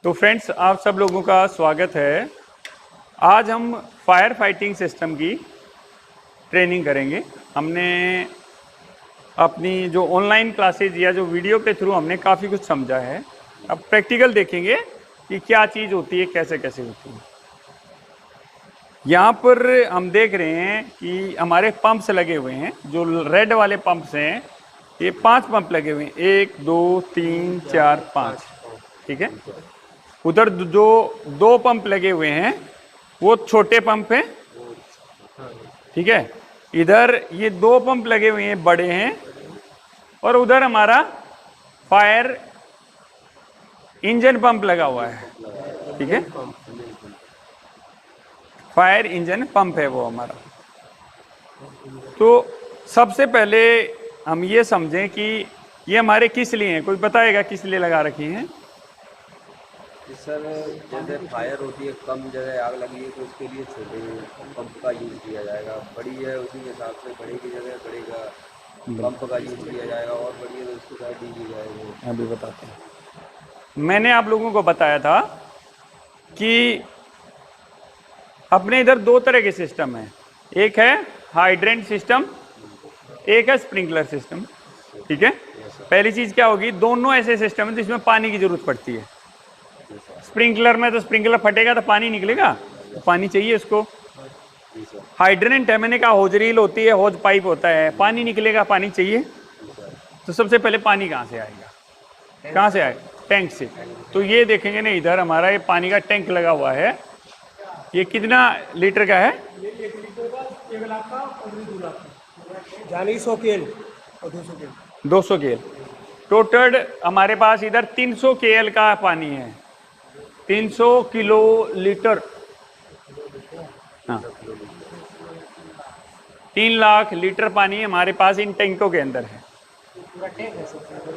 तो फ्रेंड्स, आप सब लोगों का स्वागत है। आज हम फायर फाइटिंग सिस्टम की ट्रेनिंग करेंगे। हमने अपनी जो ऑनलाइन क्लासेज या जो वीडियो के थ्रू हमने काफ़ी कुछ समझा है। अब प्रैक्टिकल देखेंगे कि क्या चीज़ होती है, कैसे कैसे होती है। यहाँ पर हम देख रहे हैं कि हमारे पंप्स लगे हुए हैं। जो रेड वाले पंप्स हैं, ये 5 पंप लगे हुए हैं, 1 2 3 4 5, ठीक है। उधर जो 2 पंप लगे हुए हैं वो छोटे पंप हैं, ठीक है। इधर ये 2 पंप लगे हुए हैं, बड़े हैं। और उधर हमारा फायर इंजन पंप लगा हुआ है, ठीक है। फायर इंजन पंप है वो हमारा। तो सबसे पहले हम ये समझें कि ये हमारे किस लिए हैं। कोई बताएगा किस लिए लगा रखी हैं? सर, जैसे फायर होती है, कम जगह आग लगी है तो उसके लिए छोटे पंप का यूज़ किया जाएगा। बड़ी है उसी के हिसाब से बड़े की जगह बड़े का पंप का यूज़ किया जाएगा, और बड़ी है तो उसको साइड दी जाएगी। अभी बताते हैं। मैंने आप लोगों को बताया था कि अपने इधर 2 तरह के सिस्टम हैं। एक है हाइड्रेंट सिस्टम, एक है स्प्रिंकलर सिस्टम, ठीक है। पहली चीज क्या होगी, दोनों ऐसे सिस्टम है जिसमें पानी की जरूरत पड़ती है। स्प्रिंकलर में तो स्प्रिंकलर फटेगा तो पानी निकलेगा, तो पानी चाहिए इसको। हाइड्रेंट है, मैंने कहा होज रील होती है, होज पाइप होता है, पानी निकलेगा, पानी चाहिए। तो सबसे पहले पानी कहाँ से आएगा? कहाँ से आएगा? टैंक से। तो ये देखेंगे ना, इधर हमारा ये पानी का टैंक लगा हुआ है। ये कितना लीटर का है? 100 केएल और 200 केएल। 200 केएल। टोटल हमारे पास इधर 300 केएल का पानी है, 300 किलो लीटर। हाँ, 3 लाख लीटर पानी हमारे पास इन टैंकों के अंदर है।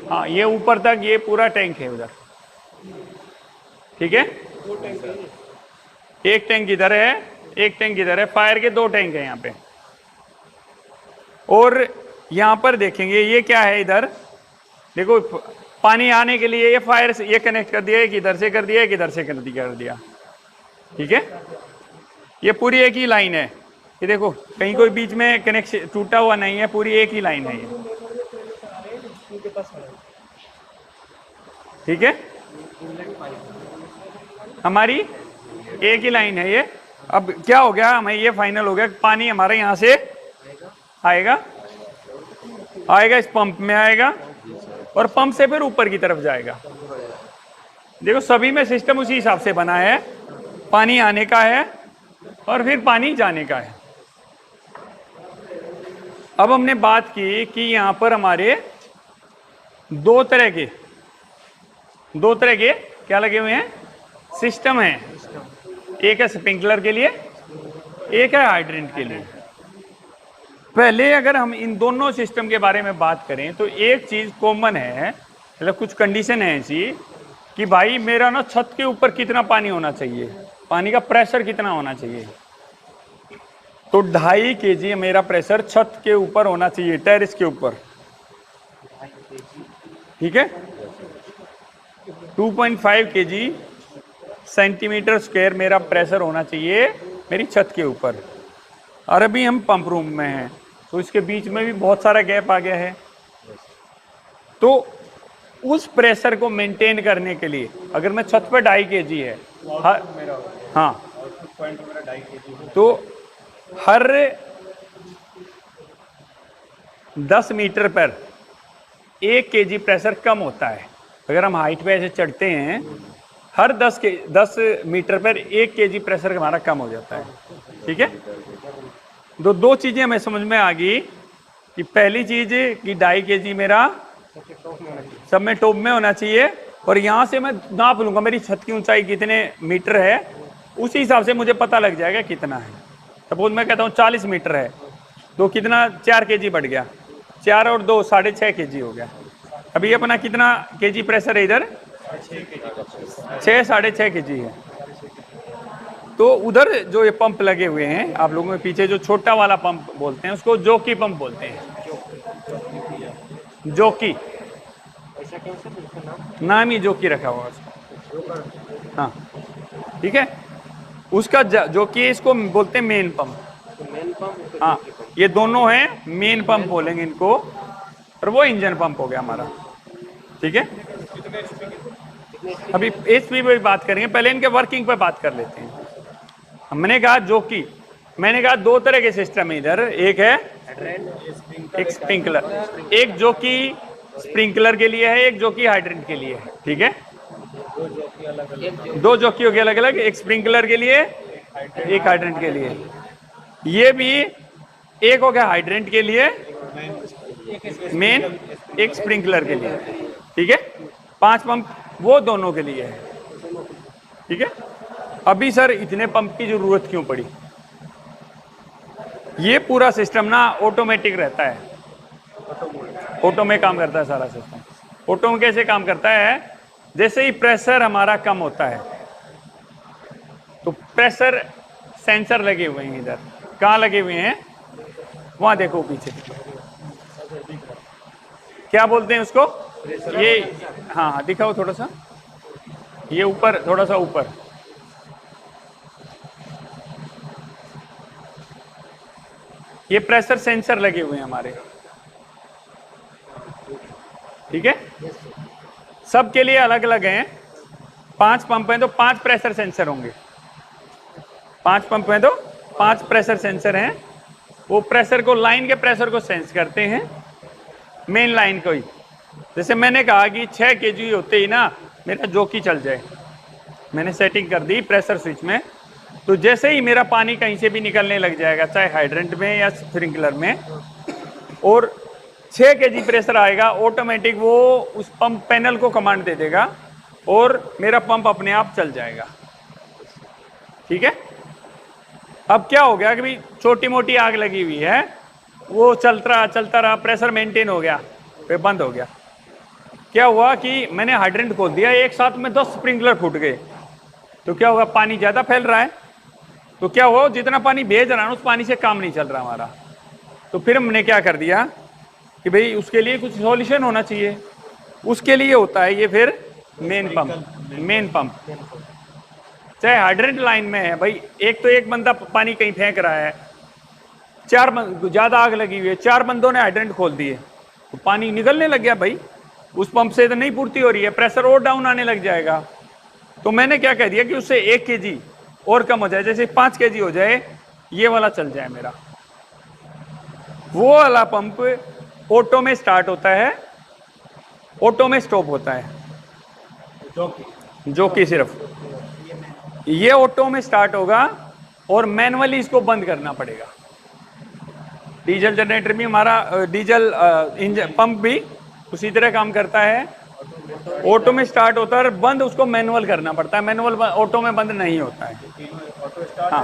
हाँ, ये ऊपर तक ये पूरा टैंक है उधर, ठीक है। एक टैंक इधर है, एक टैंक इधर है। फायर के 2 टैंक है यहाँ पे। और यहाँ पर देखेंगे ये क्या है, इधर देखो, पानी आने के लिए ये फायर से ये कनेक्ट कर दिया, एक इधर से कर दिया, एक इधर से कर दिया, ठीक है। ये पूरी एक ही लाइन है। ये देखो, कहीं कोई बीच में कनेक्शन टूटा हुआ नहीं है, पूरी एक ही लाइन है ये, ठीक है। हमारी एक ही लाइन है ये। अब क्या हो गया, हमें ये फाइनल हो गया, पानी हमारे यहाँ से आएगा इस पंप में आएगा, और पंप से फिर ऊपर की तरफ जाएगा। देखो, सभी में सिस्टम उसी हिसाब से बना है। पानी आने का है और फिर पानी जाने का है। अब हमने बात की कि यहां पर हमारे 2 तरह के क्या लगे हुए हैं, सिस्टम है। एक है स्प्रिंकलर के लिए, एक है हाइड्रेंट के लिए। पहले अगर हम इन दोनों सिस्टम के बारे में बात करें तो एक चीज कॉमन है, मतलब कुछ कंडीशन है ऐसी कि भाई मेरा ना छत के ऊपर कितना पानी होना चाहिए, पानी का प्रेशर कितना होना चाहिए। तो 2.5 kg मेरा प्रेशर छत के ऊपर होना चाहिए, टेरेस के ऊपर, ठीक है। 2.5 kg सेंटीमीटर स्क्वायर मेरा प्रेशर होना चाहिए मेरी छत के ऊपर। और अभी हम पंप रूम में हैं, तो इसके बीच में भी बहुत सारा गैप आ गया है। तो उस प्रेशर को मेंटेन करने के लिए, अगर मैं छत पर 2.5 kg है, हाँ, तो हर 10 मीटर पर 1 kg प्रेशर कम होता है। अगर हम हाइट पे ऐसे चढ़ते हैं, हर 10 मीटर पर 1 kg प्रेशर हमारा कम हो जाता है, ठीक है। दो चीजें हमें समझ में आ गई कि पहली चीज कि 2.5 kg मेरा सब में टॉप में होना चाहिए, और यहां से मैं नाप लूंगा मेरी छत की ऊंचाई कितने मीटर है, उसी हिसाब से मुझे पता लग जाएगा कितना है। सपोज मैं कहता हूँ 40 मीटर है, तो कितना 4 kg बढ़ गया, 4 और 2 6.5 kg हो गया। अभी अपना कितना kg प्रेशर है इधर? 6 6.5 kg है। तो उधर जो ये पंप लगे हुए हैं, आप लोगों के पीछे जो छोटा वाला पंप बोलते हैं, उसको जोकी पंप बोलते हैं। जोकी नाम ही जोकी रखा हुआ है। हाँ ठीक है, उसका जो कि इसको बोलते हैं मेन पंप। तो मेन पंप, हाँ ये दोनों हैं मेन पंप बोलेंगे इनको, और वो इंजन पंप हो गया हमारा। ठीक है, अभी एचपी पे बात करेंगे, पहले इनके वर्किंग पे बात कर लेते हैं। हमने कहा जो कि मैंने कहा दो तरह के सिस्टम है इधर, एक है एक स्प्रिंकलर, एक जो कि स्प्रिंकलर के लिए है, एक जो कि हाइड्रेंट के लिए है। ठीक है, दो जॉकी हो गए अलग अलग, एक स्प्रिंकलर के लिए एक हाइड्रेंट के लिए। ये भी एक हो गया हाइड्रेंट के लिए मेन, एक स्प्रिंकलर के लिए। ठीक है, 5 पंप वो दोनों के लिए है। ठीक है, अभी सर इतने पंप की जरूरत क्यों पड़ी? ये पूरा सिस्टम ना ऑटोमेटिक रहता है, ऑटो में काम करता है सारा सिस्टम। ऑटो में कैसे काम करता है, जैसे ही प्रेशर हमारा कम होता है तो प्रेशर सेंसर लगे हुए हैं इधर, कहाँ लगे हुए हैं, वहां देखो पीछे, क्या बोलते हैं उसको, ये हाँ हाँ दिखाओ थोड़ा सा, ये ऊपर थोड़ा सा ऊपर, ये प्रेशर सेंसर लगे हुए हैं हमारे। ठीक है, सबके लिए अलग अलग हैं। 5 पंप हैं तो 5 प्रेशर सेंसर होंगे। 5 पंप हैं तो 5 प्रेशर सेंसर हैं। वो प्रेशर को, लाइन के प्रेशर को सेंस करते हैं, मेन लाइन को ही। जैसे मैंने कहा कि 6 kg होते ही ना मेरा जोकी चल जाए, मैंने सेटिंग कर दी प्रेशर स्विच में, तो जैसे ही मेरा पानी कहीं से भी निकलने लग जाएगा, चाहे हाइड्रेंट में या स्प्रिंकलर में, और 6 kg प्रेशर आएगा, ऑटोमेटिक वो उस पंप पैनल को कमांड दे देगा और मेरा पंप अपने आप चल जाएगा। ठीक है, अब क्या हो गया कि भाई छोटी मोटी आग लगी हुई है, वो चलता रहा, प्रेशर मेंटेन हो गया, फिर बंद हो गया। क्या हुआ कि मैंने हाइड्रेंट खोल दिया, एक साथ में 10 स्प्रिंकलर फूट गए, तो क्या होगा, पानी ज्यादा फैल रहा है, तो क्या हुआ, जितना पानी भेज रहा है उस पानी से काम नहीं चल रहा हमारा। तो फिर हमने क्या कर दिया कि भाई उसके लिए कुछ सॉल्यूशन होना चाहिए, उसके लिए होता है ये फिर मेन पंप। चाहे हाइड्रेंट लाइन में है भाई, एक तो एक बंदा पानी कहीं फेंक रहा है, 4 ज्यादा आग लगी हुई है, 4 बंदों ने हाइड्रेंट खोल दिए, तो पानी निकलने लग गया भाई, उस पंप से तो नहीं पूर्ति हो रही है, प्रेशर और डाउन आने लग जाएगा। तो मैंने क्या कह दिया कि उससे 1 kg और कम हो जाए, जैसे 5 kg हो जाए, ये वाला चल जाए मेरा। वो वाला पंप ऑटो में स्टार्ट होता है, ऑटो में स्टॉप होता है, जो कि सिर्फ ये ऑटो में स्टार्ट होगा और मैनुअली इसको बंद करना पड़ेगा। डीजल जनरेटर भी हमारा, डीजल इंजन पंप भी उसी तरह काम करता है, ऑटो में स्टार्ट होता है और बंद उसको मैनुअल करना पड़ता है, मैनुअल ऑटो में बंद नहीं होता है। हाँ,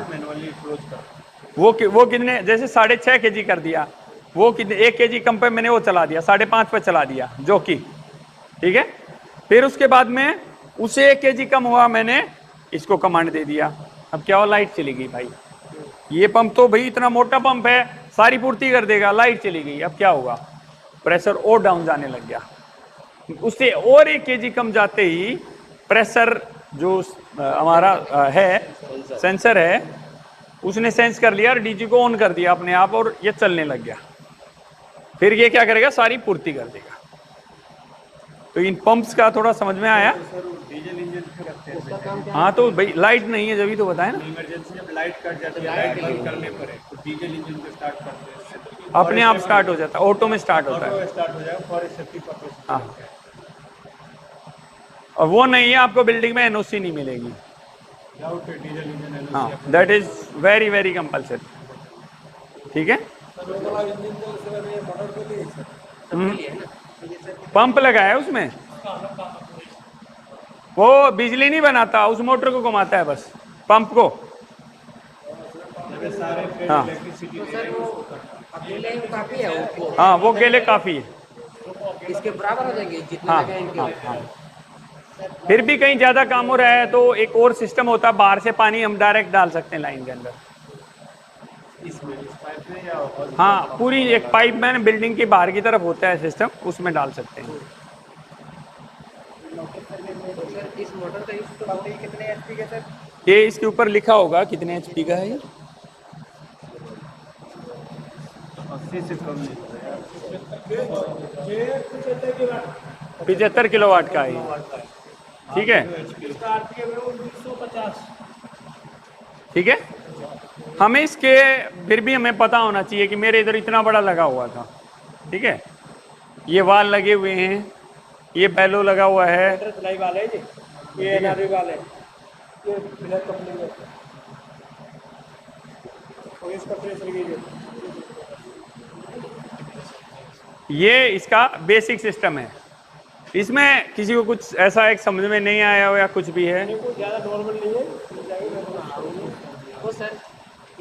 वो कितने, जैसे 6.5 kg कर दिया, वो कितने 1 kg कम पे मैंने वो चला दिया, 5.5 पे चला दिया जो कि, ठीक है, फिर उसके बाद में उसे 1 kg कम हुआ, मैंने इसको कमांड दे दिया, अब क्या हो, लाइट चली गई भाई। ये पंप तो भाई इतना मोटा पंप है, सारी पूर्ति कर देगा, लाइट चली गई, अब क्या होगा, प्रेशर और डाउन जाने लग गया। उससे और 1 kg कम जाते ही प्रेशर जो हमारा है सेंसर है, उसने सेंस कर लिया और डीजी को ऑन कर दिया अपने आप, और ये चलने लग गया। फिर ये क्या करेगा, सारी पूर्ति कर देगा। तो इन पंप्स का थोड़ा समझ में आया? डीजल इंजन क्यों रखते हैं? हाँ तो भाई लाइट नहीं है, जब तो बताए ना, इमरजेंसी जब लाइट कट जाती है, लाइट बंद करने पर है तो डीजल इंजन को स्टार्ट करते हैं, अपने आप स्टार्ट हो जाता है, ऑटो में स्टार्ट होता है। ऑटो स्टार्ट हो जाएगा फॉर सेफ्टी पर्पस। हाँ, और वो नहीं है, आपको बिल्डिंग में एनओसी नहीं मिलेगी। विदाउट डीजल इंजन हाँ, that is very very compulsory. ठीक है, पंप लगाया है उसमें, वो बिजली नहीं बनाता, उस मोटर को घुमाता है बस, पंप को। हाँ अकेले काफी है वो, हाँ, वो केले काफी है। इसके बराबर हो जाएंगे जितने हाँ, लगे इनके। हाँ, हाँ। फिर भी कहीं ज्यादा काम हो रहा है तो एक और सिस्टम होता है, बाहर से पानी हम डायरेक्ट डाल सकते हैं लाइन के अंदर। इस पाइप में या हाँ, पूरी एक पाइप मैन बिल्डिंग के बाहर की तरफ होता है सिस्टम, उसमें डाल सकते हैं। इस मोटर का यूज तो कितने एचपी के सर? ये इसके ऊपर लिखा होगा कितने एचपी का है ये। 80 से कम नहीं। 75 किलोवाट का है ये। ठीक है, ठीक है। हमें इसके फिर भी हमें पता होना चाहिए कि मेरे इधर इतना बड़ा लगा हुआ था। ठीक है, ये वाल लगे हुए हैं, ये बैलो लगा हुआ है। सिलाई वाले हैं जी, ये एनआरवी वाले हैं, ये बिलर कंपनी में, और इसका प्रेशर गेज है। ये इसका बेसिक सिस्टम है। इसमें किसी को कुछ ऐसा एक समझ में नहीं आया हो या कुछ भी है? ज़्यादा नॉर्मल नहीं है। वो सर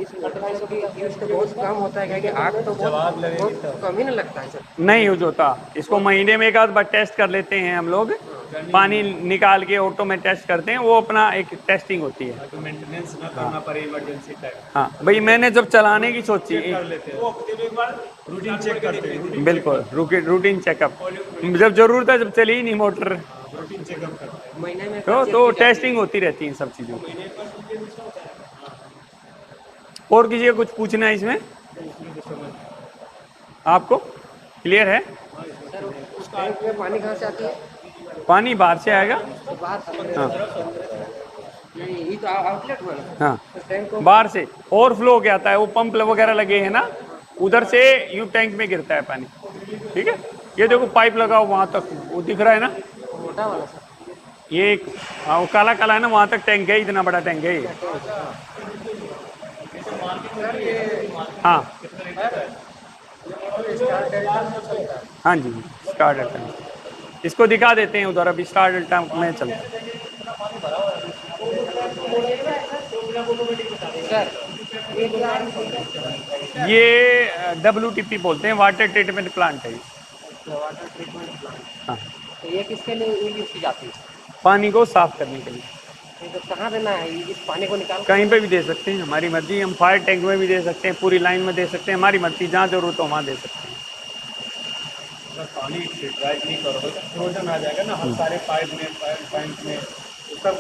इस मोटरसाइकिल की यूज तो बहुत कम होता है, क्योंकि आग तो बहुत कम ही ना लगता है सर। नहीं यूज होता इसको, महीने में एक आध बार टेस्ट कर लेते हैं हम लोग, पानी निकाल के ऑटो में टेस्ट करते हैं, वो अपना एक टेस्टिंग होती है। तो मेंटेनेंस ना करना पड़े इमरजेंसी टाइम हाँ भाई, मैंने जब चलाने की सोची, कर लेते हैं, वो हफ्ते में एक बार रूटीन चेक करते हैं, बिल्कुल रूटीन चेकअप, जब जरूरत है, जब चली ही नहीं मोटर रूटीन चेकअप करते हैं। महीने में तो टेस्टिंग होती रहती है सब चीज़ों की। और किसी को कुछ पूछना है इसमें? आपको क्लियर है? सर उस टैंक में पानी कहाँ से आती है? पानी बाहर से आएगा। तो बाहर से हाँ नहीं, ये तो आउटलेट हुआ ना। हाँ, तो टैंक को बाहर से ओवरफ्लो हो के आता है, वो पंप वगैरह लगे हैं ना, उधर से यू टैंक में गिरता है पानी। ठीक है, ये देखो पाइप लगा हुआ वहाँ तक, वो दिख रहा है ना, मोटा वाला सर। ये एक, हाँ वो काला काला है ना, वहाँ तक टैंक है, इतना बड़ा टैंक है ये। हाँ हाँ जी, स्टार डेल्टा में। इसको दिखा देते हैं उधर, अभी स्टार डेल्टा में चलते हैं। सर ये WTP बोलते हैं, वाटर ट्रीटमेंट प्लांट है ये। वाटर ट्रीटमेंट प्लांट, हाँ, तो ये किसके लिए यूज की जाती है? पानी को साफ करने के लिए। तो कहाँ देना है इस पानी को निकाल? कहीं पे भी दे सकते हैं, हमारी मर्जी। हम फायर टैंक में भी दे सकते हैं, पूरी लाइन में दे सकते हैं, हमारी मर्जी, जहाँ जरूरत हो वहाँ दे सकते हैं। पानी फिल्टराइज नहीं करोगे तो फ्रोजन आ जाएगा ना, हर सारे पाइप में उसका